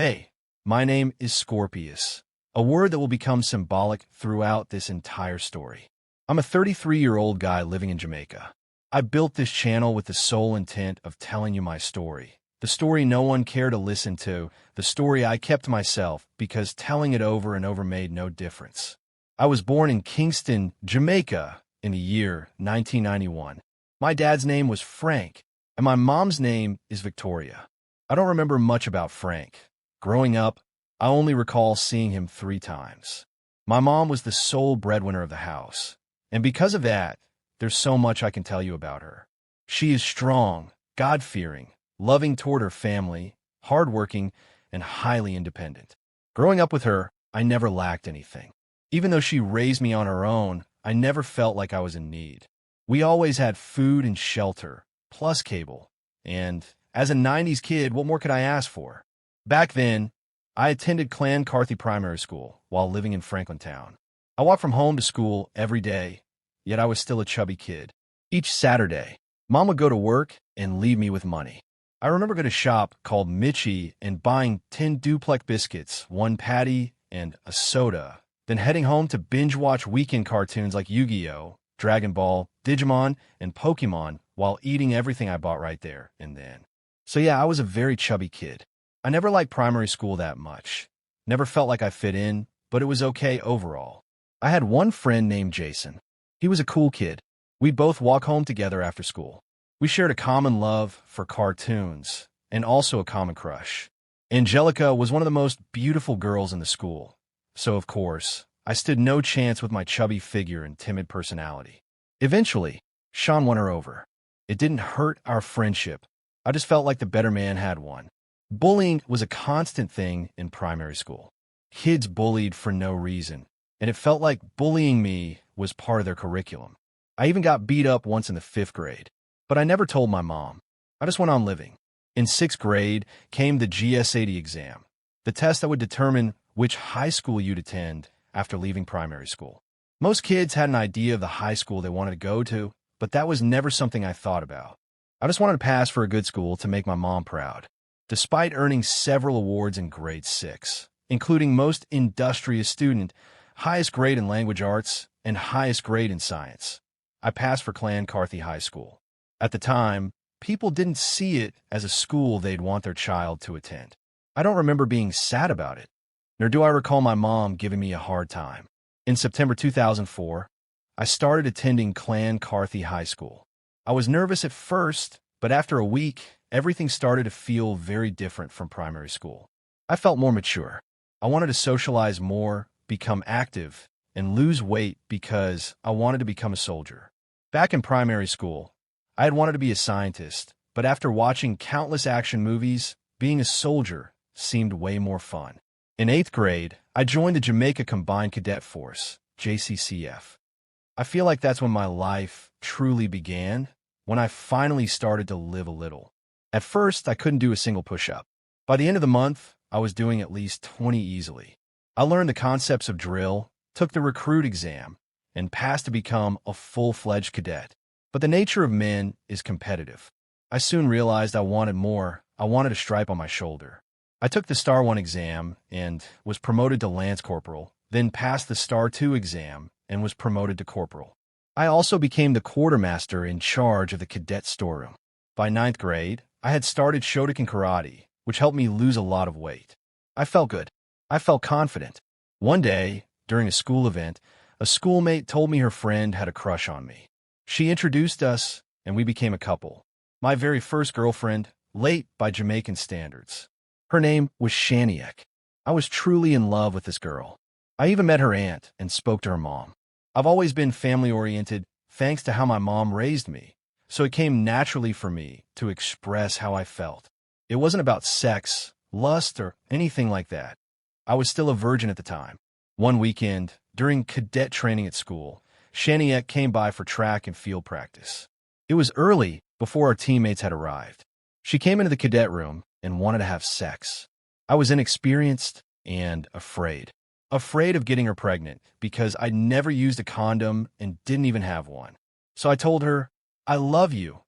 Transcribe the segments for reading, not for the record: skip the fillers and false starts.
Hey, my name is Scorpius, a word that will become symbolic throughout this entire story. I'm a 33-year-old guy living in Jamaica. I built this channel with the sole intent of telling you my story. The story no one cared to listen to, the story I kept to myself because telling it over and over made no difference. I was born in Kingston, Jamaica, in the year 1991. My dad's name was Frank, and my mom's name is Victoria. I don't remember much about Frank. Growing up, I only recall seeing him 3 times. My mom was the sole breadwinner of the house, and because of that, there's so much I can tell you about her. She is strong, God-fearing, loving toward her family, hardworking, and highly independent. Growing up with her, I never lacked anything. Even though she raised me on her own, I never felt like I was in need. We always had food and shelter, plus cable, and as a 90s kid, what more could I ask for? Back then, I attended Clan Carthy Primary School while living in Franklintown. I walked from home to school every day, yet I was still a chubby kid. Each Saturday, Mom would go to work and leave me with money. I remember going to a shop called Mitchie and buying 10 duplex biscuits, 1 patty, and a soda, then heading home to binge-watch weekend cartoons like Yu-Gi-Oh!, Dragon Ball, Digimon, and Pokemon while eating everything I bought right there and then. So yeah, I was a very chubby kid. I never liked primary school that much. Never felt like I fit in, but it was okay overall. I had one friend named Jason. He was a cool kid. We'd both walk home together after school. We shared a common love for cartoons and also a common crush. Angelica was one of the most beautiful girls in the school. So, of course, I stood no chance with my chubby figure and timid personality. Eventually, Sean won her over. It didn't hurt our friendship. I just felt like the better man had won. Bullying was a constant thing in primary school. Kids bullied for no reason, and it felt like bullying me was part of their curriculum. I even got beat up once in the 5th grade, but I never told my mom. I just went on living. In 6th grade came the GS80 exam, the test that would determine which high school you'd attend after leaving primary school. Most kids had an idea of the high school they wanted to go to, but that was never something I thought about. I just wanted to pass for a good school to make my mom proud. Despite earning several awards in grade 6, including most industrious student, highest grade in language arts, and highest grade in science, I passed for Clan Carthy High School. At the time, people didn't see it as a school they'd want their child to attend. I don't remember being sad about it, nor do I recall my mom giving me a hard time. In September 2004, I started attending Clan Carthy High School. I was nervous at first, but after a week, everything started to feel very different from primary school. I felt more mature. I wanted to socialize more, become active, and lose weight because I wanted to become a soldier. Back in primary school, I had wanted to be a scientist, but after watching countless action movies, being a soldier seemed way more fun. In 8th grade, I joined the Jamaica Cadet Force, JCCF. I feel like that's when my life truly began, when I finally started to live a little. At first, I couldn't do a single push-up. By the end of the month, I was doing at least 20 easily. I learned the concepts of drill, took the recruit exam, and passed to become a full-fledged cadet. But the nature of men is competitive. I soon realized I wanted more. I wanted a stripe on my shoulder. I took the Star 1 exam and was promoted to Lance Corporal, then passed the Star 2 exam and was promoted to Corporal. I also became the quartermaster in charge of the cadet storeroom. By 9th grade, I had started Shotokan Karate, which helped me lose a lot of weight. I felt good. I felt confident. One day, during a school event, a schoolmate told me her friend had a crush on me. She introduced us, and we became a couple. My very first girlfriend, late by Jamaican standards. Her name was Shaniek. I was truly in love with this girl. I even met her aunt and spoke to her mom. I've always been family-oriented, thanks to how my mom raised me, so it came naturally for me to express how I felt. It wasn't about sex, lust, or anything like that. I was still a virgin at the time. One weekend, during cadet training at school, Shaniek came by for track and field practice. It was early, before our teammates had arrived. She came into the cadet room and wanted to have sex. I was inexperienced and afraid. Afraid of getting her pregnant because I'd never used a condom and didn't even have one. So I told her, "I love you,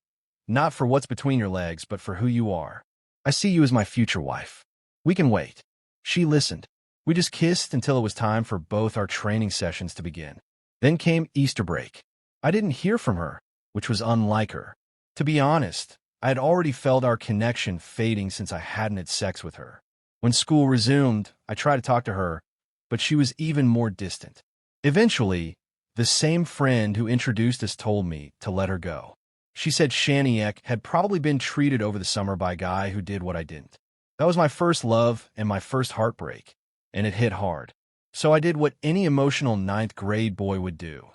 not for what's between your legs, but for who you are. I see you as my future wife." We can wait. She listened. We just kissed until it was time for both our training sessions to begin. Then came Easter break. I didn't hear from her, which was unlike her. To be honest, I had already felt our connection fading since I hadn't had sex with her. When school resumed, I tried to talk to her, but she was even more distant. Eventually, the same friend who introduced us told me to let her go. She said Shaniek had probably been treated over the summer by a guy who did what I didn't. That was my first love and my first heartbreak, and it hit hard. So I did what any emotional ninth-grade boy would do.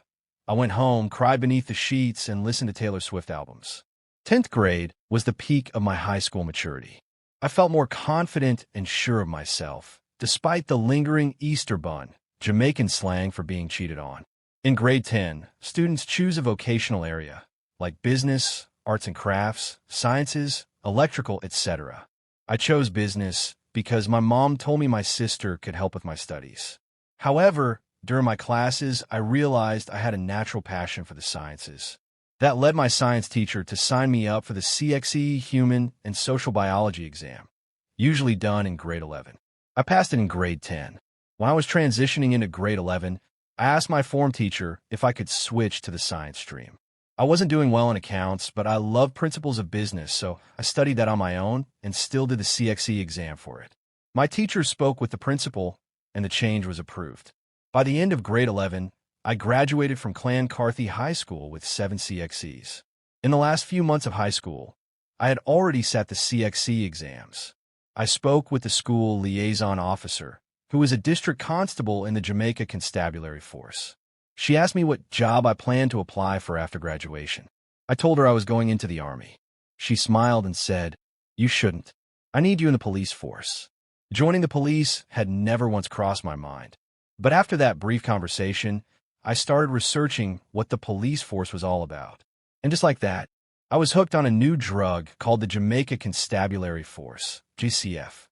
I went home, cried beneath the sheets, and listened to Taylor Swift albums. 10th grade was the peak of my high school maturity. I felt more confident and sure of myself, despite the lingering Easter bun, Jamaican slang for being cheated on. In grade 10, students choose a vocational area, like business, arts and crafts, sciences, electrical, etc. I chose business because my mom told me my sister could help with my studies. However, during my classes, I realized I had a natural passion for the sciences. That led my science teacher to sign me up for the CXE Human and Social Biology exam, usually done in grade 11. I passed it in grade 10. When I was transitioning into grade 11, I asked my form teacher if I could switch to the science stream. I wasn't doing well in accounts, but I loved principles of business, so I studied that on my own and still did the CXE exam for it. My teacher spoke with the principal, and the change was approved. By the end of grade 11, I graduated from Clan Carthy High School with 7 CXEs. In the last few months of high school, I had already sat the CXE exams. I spoke with the school liaison officer, who was a district constable in the Jamaica Constabulary Force. She asked me what job I planned to apply for after graduation. I told her I was going into the Army. She smiled and said, "You shouldn't. I need you in the police force." Joining the police had never once crossed my mind. But after that brief conversation, I started researching what the police force was all about. And just like that, I was hooked on a new drug called the Jamaica Constabulary Force, JCF.